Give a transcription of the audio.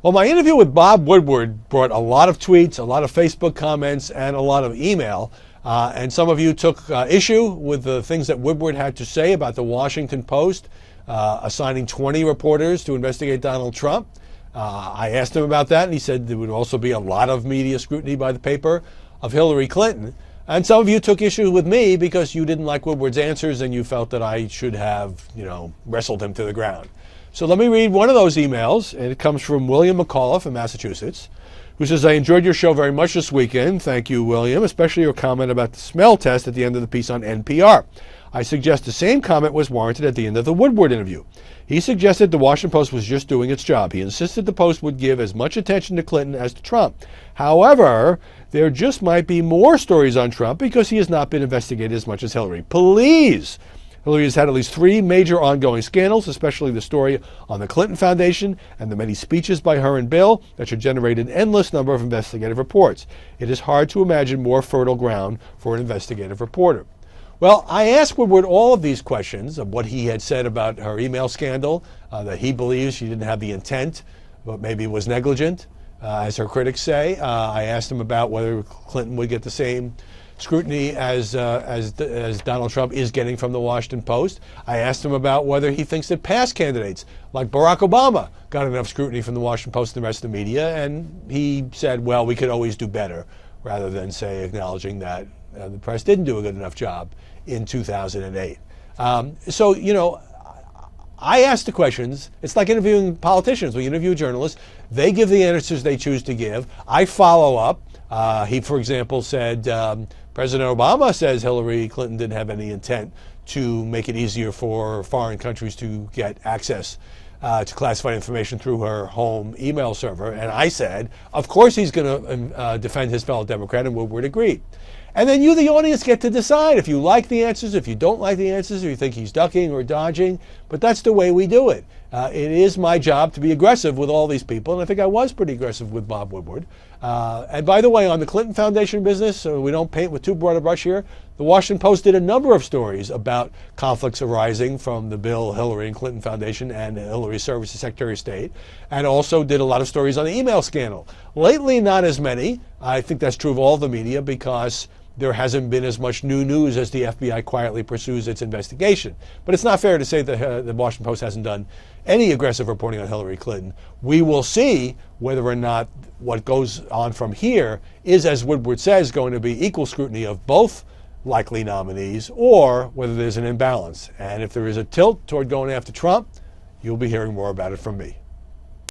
Well, my interview with Bob Woodward brought a lot of tweets, a lot of Facebook comments, and a lot of email. And some of you took issue with the things that Woodward had to say about the Washington Post assigning 20 reporters to investigate Donald Trump. I asked him about that, and he said there would also be a lot of media scrutiny by the paper of Hillary Clinton. And some of you took issue with me because you didn't like Woodward's answers and you felt that I should have, wrestled him to the ground. So let me read one of those emails, and it comes from William McAuliffe in Massachusetts, who says, I enjoyed your show very much this weekend. Thank you, William, especially your comment about the smell test at the end of the piece on NPR. I suggest the same comment was warranted at the end of the Woodward interview. He suggested the Washington Post was just doing its job. He insisted the Post would give as much attention to Clinton as to Trump. However, there just might be more stories on Trump because he has not been investigated as much as Hillary. Please! Hillary has had at least 3 major ongoing scandals, especially the story on the Clinton Foundation and the many speeches by her and Bill that should generate an endless number of investigative reports. It is hard to imagine more fertile ground for an investigative reporter. Well, I asked Woodward all of these questions of what he had said about her email scandal, that he believes she didn't have the intent, but maybe was negligent, as her critics say. I asked him about whether Clinton would get the same scrutiny as Donald Trump is getting from the Washington Post. I asked him about whether he thinks that past candidates, like Barack Obama, got enough scrutiny from the Washington Post and the rest of the media, and he said, well, we could always do better, rather than, say, acknowledging that the press didn't do a good enough job in 2008. I ask the questions. It's like interviewing politicians. When you interview journalists, they give the answers they choose to give. I follow up. He, for example, said President Obama says Hillary Clinton didn't have any intent to make it easier for foreign countries to get access to classified information through her home email server. And I said, of course he's going to defend his fellow Democrat, and Woodward agreed. And then you, the audience, get to decide if you like the answers, if you don't like the answers, or you think he's ducking or dodging. But that's the way we do it. It is my job to be aggressive with all these people, and I think I was pretty aggressive with Bob Woodward. And by the way, on the Clinton Foundation business, so we don't paint with too broad a brush here, the Washington Post did a number of stories about conflicts arising from the Bill, Hillary, and Clinton Foundation and Hillary's service as Secretary of State, and also did a lot of stories on the email scandal. Lately, not as many. I think that's true of all the media because there hasn't been as much new news as the FBI quietly pursues its investigation. But it's not fair to say that the Washington Post hasn't done any aggressive reporting on Hillary Clinton. We will see whether or not what goes on from here is, as Woodward says, going to be equal scrutiny of both likely nominees, or whether there's an imbalance. And if there is a tilt toward going after Trump, you'll be hearing more about it from me.